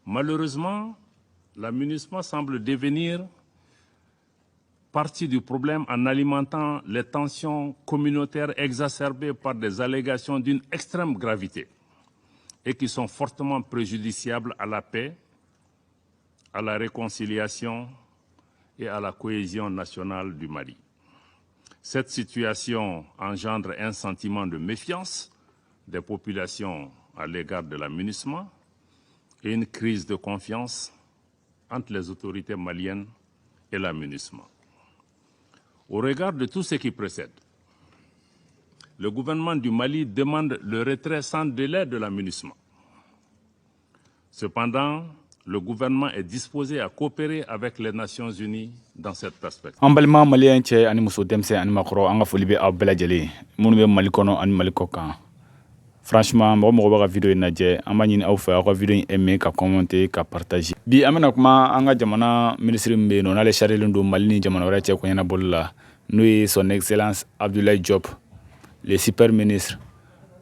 Malheureusement, la MINUSMA semble devenir partie du problème en alimentant les tensions communautaires exacerbées par des allégations d'une extrême gravité et qui sont fortement préjudiciables à la paix, à la réconciliation et à la cohésion nationale du Mali. Cette situation engendre un sentiment de méfiance des populations à l'égard de la MINUSMA et une crise de confiance entre les autorités maliennes et la MINUSMA. Au regard de tout ce qui précède, le gouvernement du Mali demande le retrait sans délai de la MINUSMA. Cependant, le gouvernement est disposé à coopérer avec les Nations Unies dans cette perspective. An balima malien cɛ ani muso denmisɛn ani makɔrɔ an ka foli bɛ aw bɛɛ lajɛlen minnu bɛ Mali kɔnɔ ani Mali kɔ kan. Franchement mɔgɔ bɛ ka video in lajɛ an b'a ɲini aw fɛ aw ka video in aimer ka commenter ka partager. Bi an bɛna kuma an ka jamana ministre min bɛ yen nɔ n'ale chargelen don Mali ni jamana wɛrɛ cɛ kɔɲɛnabɔli la n'o ye son excellence Abdoulaye Diop le super ministre.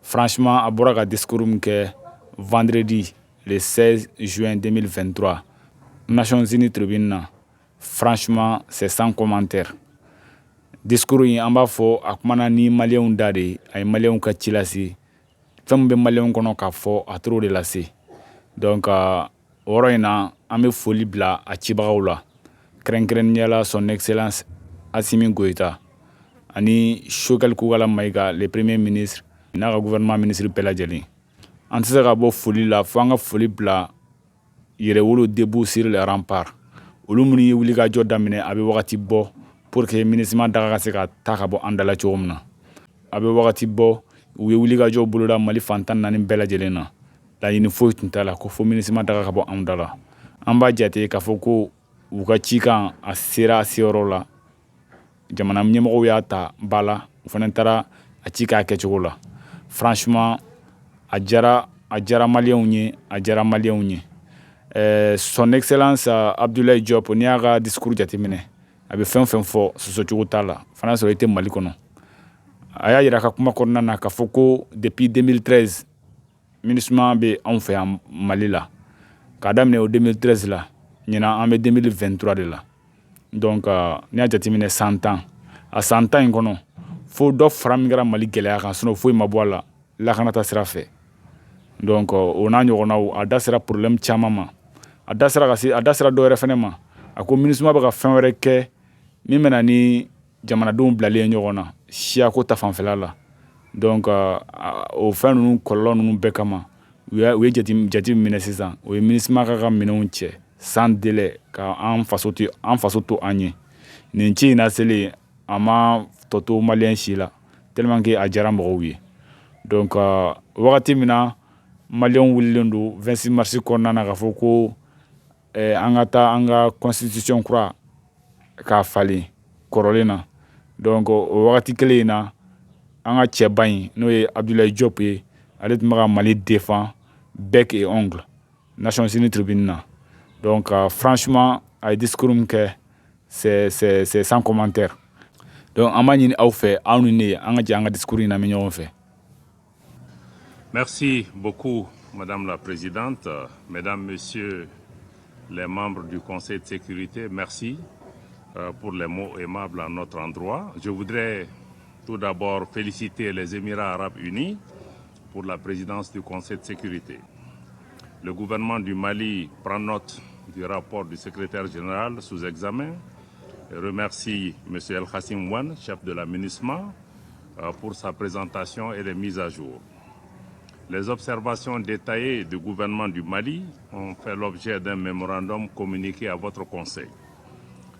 Franchement a bɔra ka discours min kɛ vendredi le 16 juin 2023 Nations Unies tribune na. Franchement, c'est sans commentaire. Discours in an b'a fɔ a kumana ni maliyɛnw da de a ye maliyɛnw ka ci lase fɛn min bɛ maliyɛnw kɔnɔ k'a fɔ a t'o de lase. Donc o yɔrɔ in na an bɛ foli bila a cibagaw la kɛrɛnkɛrɛnnenya la son excellence Assimi Goïta ani Choguel Kougala Maïga le premier ministre n'a ka gouvernement ministre bɛɛ lajɛlen. An tɛ se ka bɔ foli la fo an ka foli bila yɛrɛwolo debout sur les remparts. Olu minnu ye wulikajɔ daminɛ a bɛ wagati bɔ pour que MINUSMA daga ka se ka taa ka bɔ an dala cogo min na. A bɛ wagati bɔ u ye wulikajɔ boloda Mali fan 14 bɛɛ lajɛlen na. Laɲini foyi tun t'a la ko fo MINUSMA daga ka bɔ an dala. An b'a jate k'a fɔ ko u ka cikan a sera a seyɔrɔ la. Jamana ɲɛmɔgɔw y'a ta ba la u fana taara a ci k'a kɛcogo la. Franchement a diyara maliyɛnw ye a diyara maliyɛnw ye. Son excellence Abdoulaye Diop n'i y'a ka discours jateminɛ a bɛ fɛn o fɛn fɔ sɔsɔcogo t'a la fana sɔrɔ i tɛ Mali kɔnɔ. A y'a yira ka kuma kɔnɔna na k'a fɔ ko depuis 2013 MINUSMA bɛ anw fɛ yan Mali la k'a daminɛ o 2013 la ɲinan an bɛ 2023 de la. Donc n'i y'a jateminɛ 100 ans a 100 ans in kɔnɔ fo dɔ fara min kɛra Mali gɛlɛya kan sinon foyi ma bɔ a la lakanata sira fɛ. Donc o n'a ɲɔgɔnnaw a da sera problème caman ma. A da sera dɔ wɛrɛ fɛnɛ ma a ko MINUSMA bɛ ka fɛn wɛrɛ kɛ min bɛ na ni jamanadenw bilalen ɲɔgɔn na siyako ta fanfɛla la. Donc o fɛn ninnu kɔlɔlɔ ninnu bɛɛ kama u ye jate minɛ sisan o ye MINUSMA ka minɛnw cɛ sans délai ka an faso to an ye. Nin ci in na selen a ma tɔ to maliyɛn si la tellement que a diyara mɔgɔw ye. Donc wagati min na maliyɛnw wulilen don 26 mars kɔnɔna na k'a fɔ ko an ka taa an ka constitution kura k'a falen kɔrɔlen na. Donc o wagati kelen in na an ka cɛba in n'o ye Abdoulaye Diop ye ale tun bɛ ka Mali défend bec et ongle Nations Unies tribune na. Donc franchement a ye discours min kɛ c'est sans commentaire. Donc an b'a ɲini aw fɛ aw ni ne an ka jɛ an ka discours in lamɛn ɲɔgɔn fɛ. Merci beaucoup, Madame la Présidente, Mesdames, Messieurs les membres du Conseil de sécurité. Merci pour les mots aimables à notre endroit. Je voudrais tout d'abord féliciter les Émirats arabes unis pour la présidence du Conseil de sécurité. Le gouvernement du Mali prend note du rapport du secrétaire général sous examen et remercie M. El Khassim Ouane, chef de la MINUSMA, pour sa présentation et les mises à jour. Les observations détaillées du gouvernement du Mali ont fait l'objet d'un mémorandum communiqué à votre Conseil.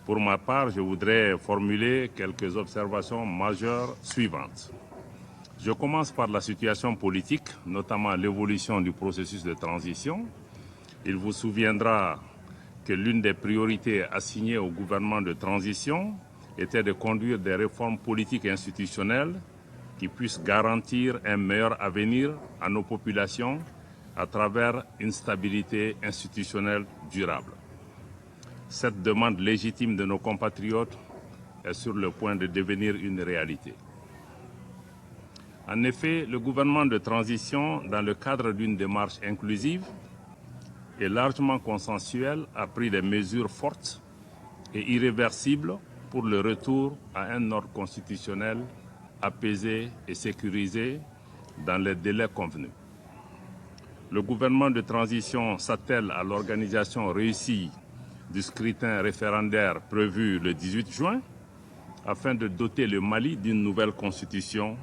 Pour ma part, je voudrais formuler quelques observations majeures suivantes. Je commence par la situation politique, notamment l'évolution du processus de transition. Il vous souviendra que l'une des priorités assignées au gouvernement de transition était de conduire des réformes politiques et institutionnelles qui puissent garantir un meilleur avenir à nos populations à travers une stabilité institutionnelle durable. Cette demande légitime de nos compatriotes est sur le point de devenir une réalité. En effet, le gouvernement de transition, dans le cadre d'une démarche inclusive, et largement consensuel, a pris des mesures fortes et irréversibles pour le retour à un ordre constitutionnel apaisé et sécurisé dans les délais convenus. Le gouvernement de transition s'attelle à l'organisation réussie du scrutin référendaire prévu le 18 juin afin de doter le Mali d'une nouvelle constitution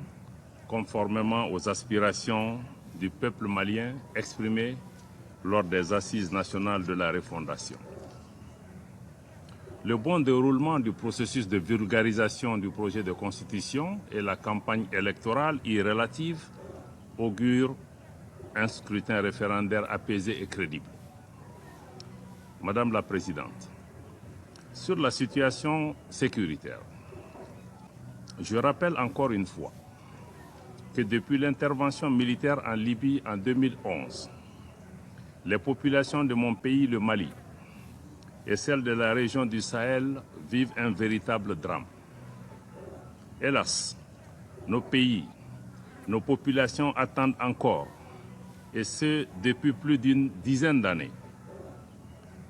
conformément aux aspirations du peuple malien exprimées lors des assises nationales de la refondation. Le bon déroulement du processus de vulgarisation du projet de constitution et la campagne électorale y relative augurent un scrutin référendaire apaisé et crédible. Madame la Présidente, sur la situation sécuritaire, je rappelle encore une fois que depuis l'intervention militaire en Libye en 2011, les populations de mon pays, le Mali, et celles de la région du Sahel vivent un véritable drame. Hélas, nos pays, nos populations attendent encore, et ce depuis plus d'une dizaine d'années,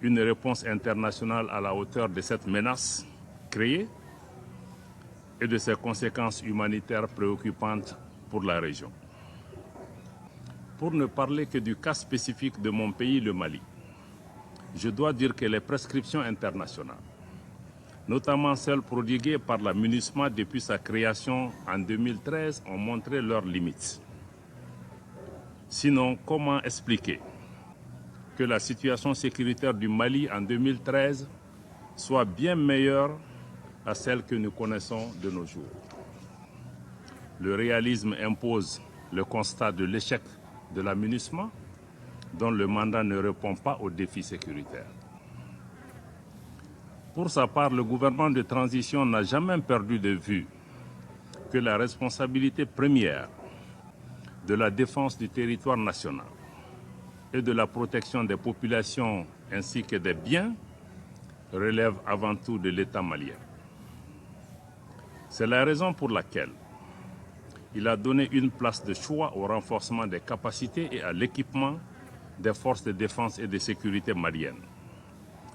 une réponse internationale à la hauteur de cette menace créée et de ses conséquences humanitaires préoccupantes pour la région. Pour ne parler que du cas spécifique de mon pays, le Mali, je dois dire que les prescriptions internationales, notamment celles prodiguées par la MINUSMA depuis sa création en 2013, ont montré leurs limites. Sinon, comment expliquer que la situation sécuritaire du Mali en 2013 soit bien meilleure à celle que nous connaissons de nos jours? Le réalisme impose le constat de l'échec de la MINUSMA, dont le mandat ne répond pas aux défis sécuritaires. Pour sa part, le gouvernement de transition n'a jamais perdu de vue que la responsabilité première de la défense du territoire national et de la protection des populations ainsi que des biens relève avant tout de l'État malien. C'est la raison pour laquelle il a donné une place de choix au renforcement des capacités et à l'équipement des forces de défense et de sécurité maliennes,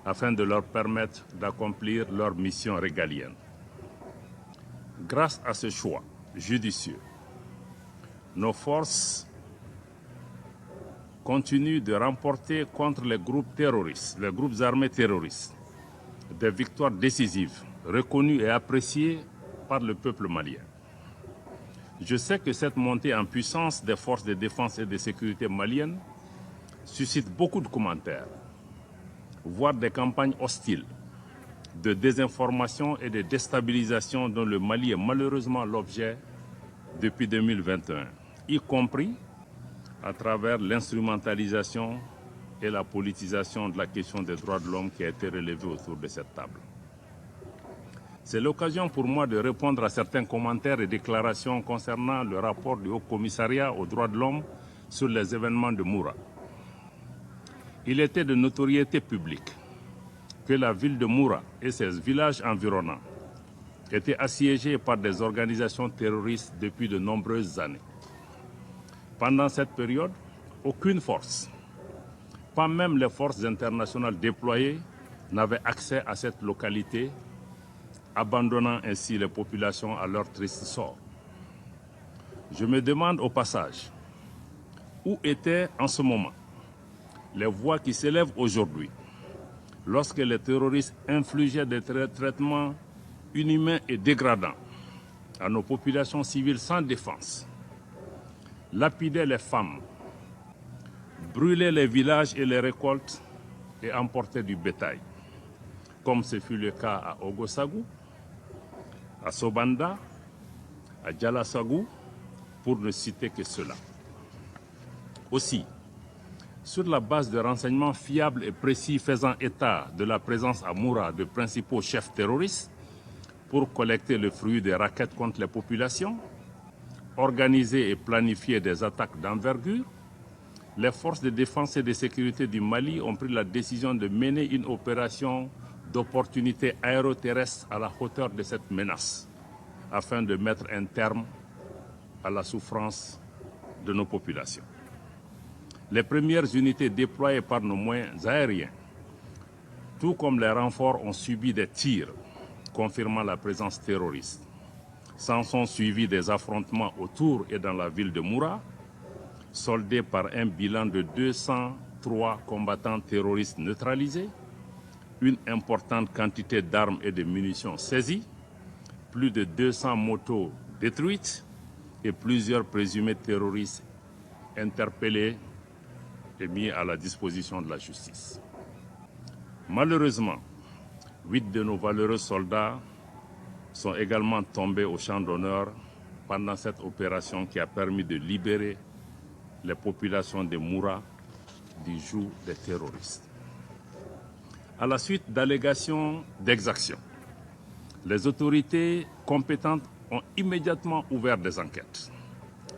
afin de leur permettre d'accomplir leur mission régalienne. Grâce à ce choix judicieux, nos forces continuent de remporter contre les groupes terroristes, les groupes armés terroristes, des victoires décisives, reconnues et appréciées par le peuple malien. Je sais que cette montée en puissance des forces de défense et de sécurité maliennes suscite beaucoup de commentaires, voire des campagnes hostiles de désinformation et de déstabilisation dont le Mali est malheureusement l'objet depuis 2021, y compris à travers l'instrumentalisation et la politisation de la question des droits de l'homme qui a été relevée autour de cette table. C'est l'occasion pour moi de répondre à certains commentaires et déclarations concernant le rapport du Haut Commissariat aux droits de l'homme sur les événements de Moura. Il était de notoriété publique que la ville de Moura et ses villages environnants étaient assiégés par des organisations terroristes depuis de nombreuses années. Pendant cette période, aucune force, pas même les forces internationales déployées, n'avait accès à cette localité, abandonnant ainsi les populations à leur triste sort. Je me demande au passage, où étaient en ce moment les voix qui s'élèvent aujourd'hui lorsque les terroristes infligeaient des traitements inhumains et dégradants à nos populations civiles sans défense, lapidaient les femmes, brûlaient les villages et les récoltes et emportaient du bétail, comme ce fut le cas à Ogosagou, à Sobanda, à Djalasagou, pour ne citer que cela. Aussi, sur la base de renseignements fiables et précis faisant état de la présence à Moura de principaux chefs terroristes pour collecter le fruit des rackets contre les populations, organiser et planifier des attaques d'envergure, les forces de défense et de sécurité du Mali ont pris la décision de mener une opération d'opportunité aéroterrestre à la hauteur de cette menace, afin de mettre un terme à la souffrance de nos populations. les premières unités déployées par nos moyens aériens, tout comme les renforts, ont subi des tirs, confirmant la présence terroriste. S'en sont suivis des affrontements autour et dans la ville de Moura, soldés par un bilan de 203 combattants terroristes neutralisés, une importante quantité d'armes et de munitions saisies, plus de 200 motos détruites et plusieurs présumés terroristes interpellés et mis à la disposition de la justice. Malheureusement, 8 de nos valeureux soldats sont également tombés au champ d'honneur pendant cette opération qui a permis de libérer les populations de Moura du joug des terroristes. À la suite d'allégations d'exactions, les autorités compétentes ont immédiatement ouvert des enquêtes.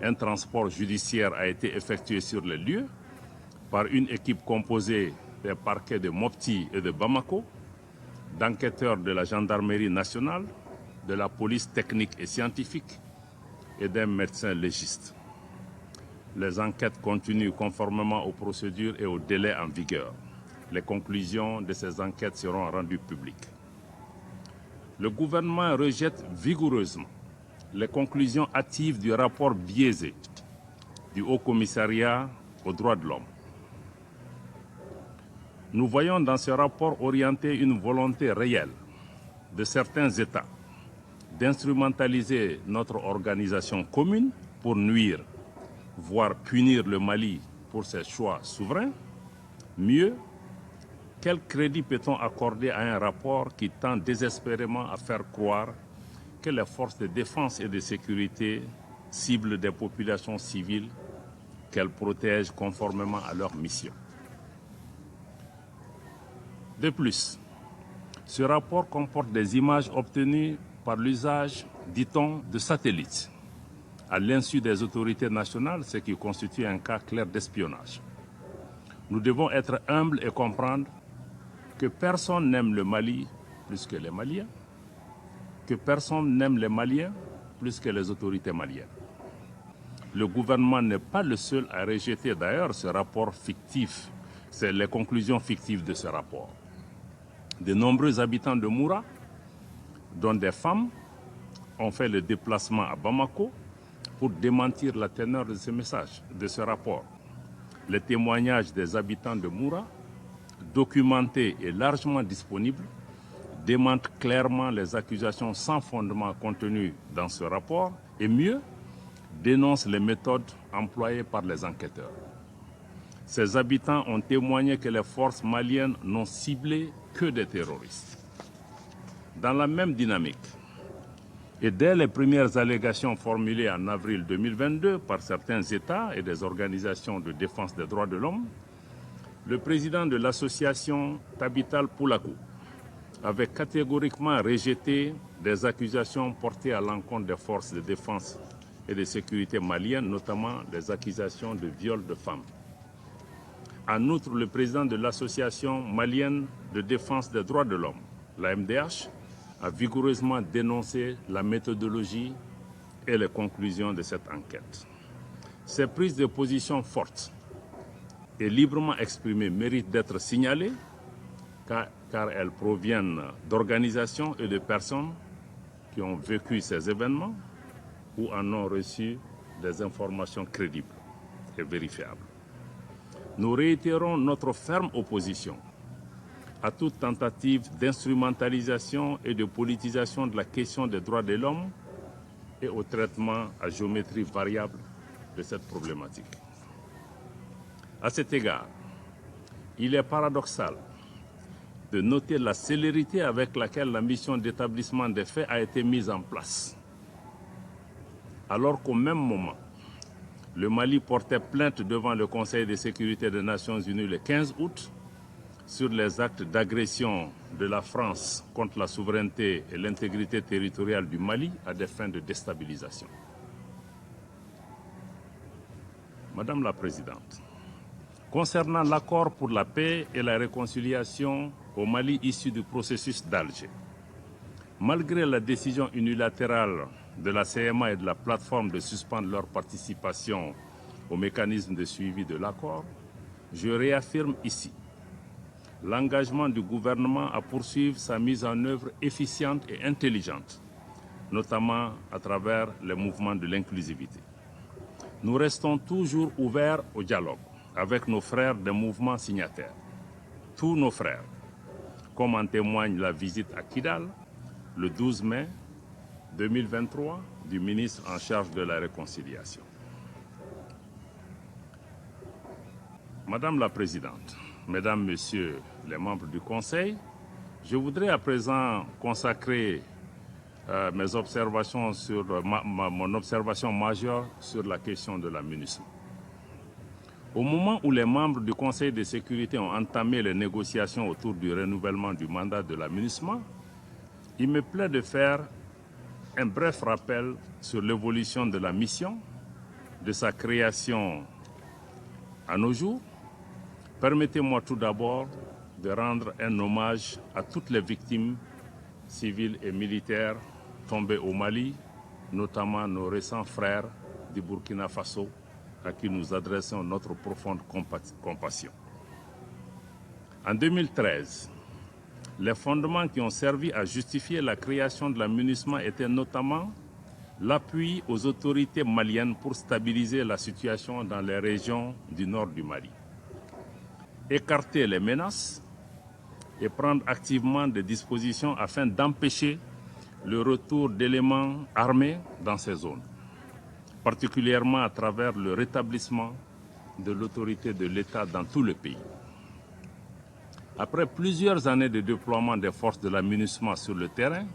Un transport judiciaire a été effectué sur les lieux par une équipe composée des parquets de Mopti et de Bamako, d'enquêteurs de la gendarmerie nationale, de la police technique et scientifique et d'un médecin légiste. Les enquêtes continuent conformément aux procédures et aux délais en vigueur. Les conclusions de ces enquêtes seront rendues publiques. Le gouvernement rejette vigoureusement les conclusions hâtives du rapport biaisé du Haut Commissariat aux droits de l'homme. Nous voyons dans ce rapport orienté une volonté réelle de certains États d'instrumentaliser notre organisation commune pour nuire, voire punir le Mali pour ses choix souverains. Mieux, quel crédit peut-on accorder à un rapport qui tend désespérément à faire croire que les forces de défense et de sécurité ciblent des populations civiles qu'elles protègent conformément à leur mission? De plus, ce rapport comporte des images obtenues par l'usage, dit-on, de satellites, à l'insu des autorités nationales, ce qui constitue un cas clair d'espionnage. Nous devons être humbles et comprendre que personne n'aime le Mali plus que les Maliens, que personne n'aime les Maliens plus que les autorités maliennes. Le gouvernement n'est pas le seul à rejeter d'ailleurs ce rapport fictif, c'est les conclusions fictives de ce rapport. De nombreux habitants de Moura, dont des femmes, ont fait le déplacement à Bamako pour démentir la teneur de ce message, de ce rapport. Les témoignages des habitants de Moura, documentés et largement disponibles, démentent clairement les accusations sans fondement contenues dans ce rapport et mieux, dénoncent les méthodes employées par les enquêteurs. Ces habitants ont témoigné que les forces maliennes n'ont ciblé que des terroristes. Dans la même dynamique, et dès les premières allégations formulées en avril 2022 par certains États et des organisations de défense des droits de l'homme, le président de l'association Tabital Poulakou avait catégoriquement rejeté des accusations portées à l'encontre des forces de défense et de sécurité maliennes, notamment des accusations de viol de femmes. En outre, le président de l'association malienne de défense des droits de l'homme, la MDH, a vigoureusement dénoncé la méthodologie et les conclusions de cette enquête. Ces prises de position fortes et librement exprimées méritent d'être signalées car elles proviennent d'organisations et de personnes qui ont vécu ces événements ou en ont reçu des informations crédibles et vérifiables. Nous réitérons notre ferme opposition à toute tentative d'instrumentalisation et de politisation de la question des droits de l'homme et au traitement à géométrie variable de cette problématique. À cet égard, il est paradoxal de noter la célérité avec laquelle la mission d'établissement des faits a été mise en place, alors qu'au même moment, le Mali portait plainte devant le Conseil de sécurité des Nations Unies le 15 août sur les actes d'agression de la France contre la souveraineté et l'intégrité territoriale du Mali à des fins de déstabilisation. Madame la Présidente, concernant l'accord pour la paix et la réconciliation au Mali issu du processus d'Alger, malgré la décision unilatérale de la CMA et de la plateforme de suspendre leur participation au mécanisme de suivi de l'accord, je réaffirme ici l'engagement du gouvernement à poursuivre sa mise en œuvre efficiente et intelligente, notamment à travers les mouvements de l'inclusivité. Nous restons toujours ouverts au dialogue avec nos frères des mouvements signataires, tous nos frères, comme en témoigne la visite à Kidal le 12 mai 2023 du ministre en charge de la réconciliation. Madame la Présidente, Mesdames, Messieurs les membres du Conseil, je voudrais à présent consacrer mes observations sur mon observation majeure sur la question de la MINUSMA. Au moment où les membres du Conseil de sécurité ont entamé les négociations autour du renouvellement du mandat de la MINUSMA, il me plaît de faire un bref rappel sur l'évolution de la mission, de sa création à nos jours. Permettez-moi tout d'abord de rendre un hommage à toutes les victimes civiles et militaires tombées au Mali, notamment nos récents frères du Burkina Faso, à qui nous adressons notre profonde compassion. En 2013, les fondements qui ont servi à justifier la création de la MINUSMA étaient notamment l'appui aux autorités maliennes pour stabiliser la situation dans les régions du nord du Mali, écarter les menaces et prendre activement des dispositions afin d'empêcher le retour d'éléments armés dans ces zones, particulièrement à travers le rétablissement de l'autorité de l'État dans tout le pays. Après plusieurs années de déploiement des forces de la MINUSMA sur le terrain,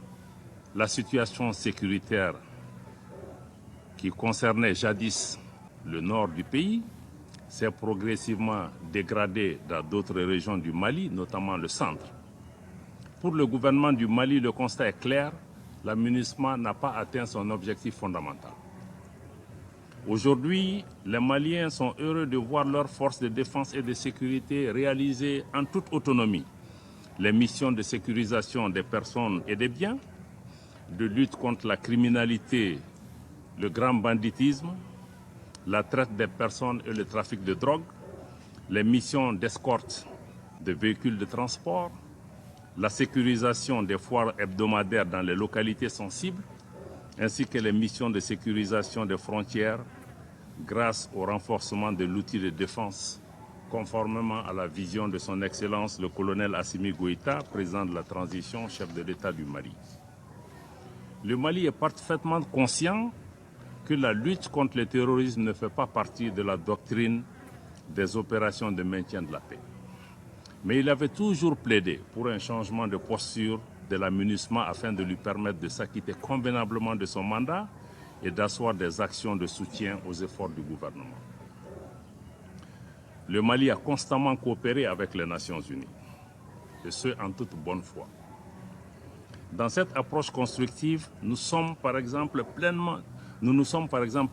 la situation sécuritaire qui concernait jadis le nord du pays s'est progressivement dégradée dans d'autres régions du Mali, notamment le centre. Pour le gouvernement du Mali, le constat est clair, la MINUSMA n'a pas atteint son objectif fondamental. Aujourd'hui, les Maliens sont heureux de voir leurs forces de défense et de sécurité réaliser en toute autonomie les missions de sécurisation des personnes et des biens, de lutte contre la criminalité, le grand banditisme, la traite des personnes et le trafic de drogue, les missions d'escorte de véhicules de transport, la sécurisation des foires hebdomadaires dans les localités sensibles, ainsi que les missions de sécurisation des frontières grâce au renforcement de l'outil de défense, conformément à la vision de son Excellence le colonel Assimi Goïta, président de la transition, chef de l'État du Mali. Le Mali est parfaitement conscient que la lutte contre le terrorisme ne fait pas partie de la doctrine des opérations de maintien de la paix. Mais il avait toujours plaidé pour un changement de posture de la MINUSMA afin de lui permettre de s'acquitter convenablement de son mandat et d'asseoir des actions de soutien aux efforts du gouvernement. Le Mali a constamment coopéré avec les Nations Unies, et ce, en toute bonne foi. Dans cette approche constructive, nous nous sommes par exemple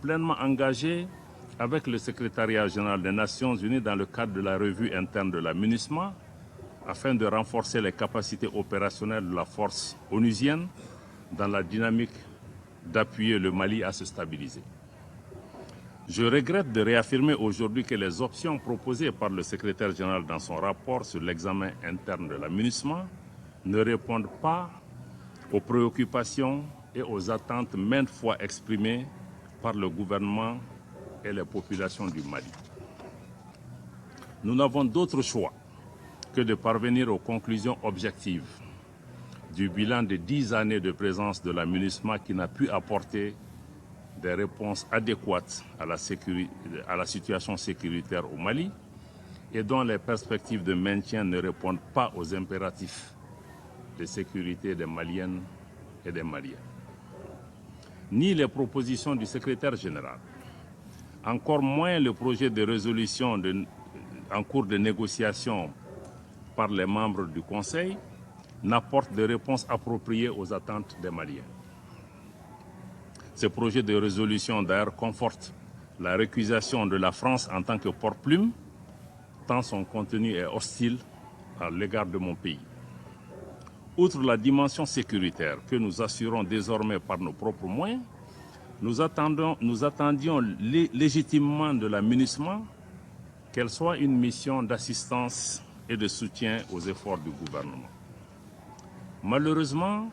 pleinement engagés avec le secrétariat général des Nations Unies dans le cadre de la revue interne de la MINUSMA afin de renforcer les capacités opérationnelles de la force onusienne dans la dynamique d'appuyer le Mali à se stabiliser. Je regrette de réaffirmer aujourd'hui que les options proposées par le secrétaire général dans son rapport sur l'examen interne de la MINUSMA ne répondent pas aux préoccupations et aux attentes maintes fois exprimées par le gouvernement et les populations du Mali. Nous n'avons d'autre choix que de parvenir aux conclusions objectives du bilan de 10 années de présence de la MINUSMA qui n'a pu apporter des réponses adéquates à la situation sécuritaire au Mali et dont les perspectives de maintien ne répondent pas aux impératifs de sécurité des Maliennes et des Maliens. Ni les propositions du secrétaire général, encore moins le projet de résolution en cours de négociation par les membres du Conseil, n'apportent de réponses appropriées aux attentes des Maliens. Ce projet de résolution d'ailleurs conforte la récusation de la France en tant que porte-plume, tant son contenu est hostile à l'égard de mon pays. Outre la dimension sécuritaire que nous assurons désormais par nos propres moyens, nous attendions légitimement de la MINUSMA qu'elle soit une mission d'assistance et de soutien aux efforts du gouvernement. Malheureusement,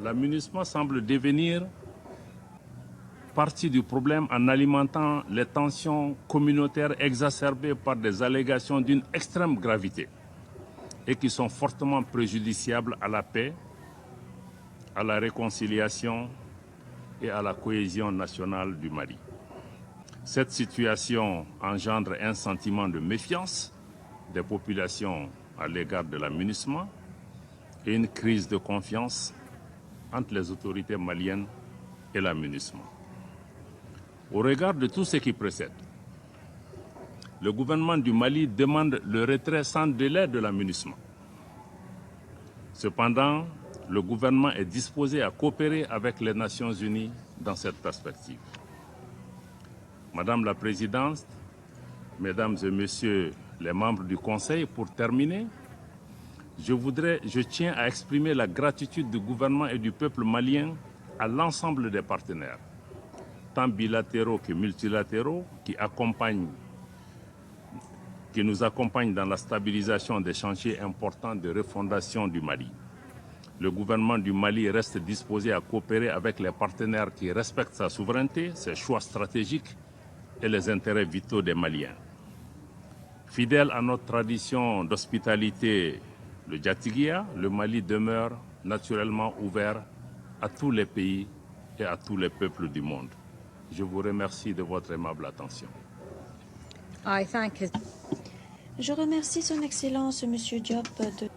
la MINUSMA semble devenir partie du problème en alimentant les tensions communautaires exacerbées par des allégations d'une extrême gravité et qui sont fortement préjudiciables à la paix, à la réconciliation et à la cohésion nationale du Mali. Cette situation engendre un sentiment de méfiance des populations à l'égard de la MINUSMA et une crise de confiance entre les autorités maliennes et la MINUSMA. Au regard de tout ce qui précède, le gouvernement du Mali demande le retrait sans délai de la MINUSMA. Cependant, le gouvernement est disposé à coopérer avec les Nations Unies dans cette perspective. Madame la Présidente, Mesdames et Messieurs les membres du Conseil, pour terminer, je tiens à exprimer la gratitude du gouvernement et du peuple malien à l'ensemble des partenaires, tant bilatéraux que multilatéraux, qui nous accompagnent dans la stabilisation des chantiers importants de refondation du Mali. Le gouvernement du Mali reste disposé à coopérer avec les partenaires qui respectent sa souveraineté, ses choix stratégiques et les intérêts vitaux des Maliens. Fidèle à notre tradition d'hospitalité, le Djatiguia, le Mali demeure naturellement ouvert à tous les pays et à tous les peuples du monde. Je vous remercie de votre aimable attention. Je remercie Son Excellence, M. Diop, de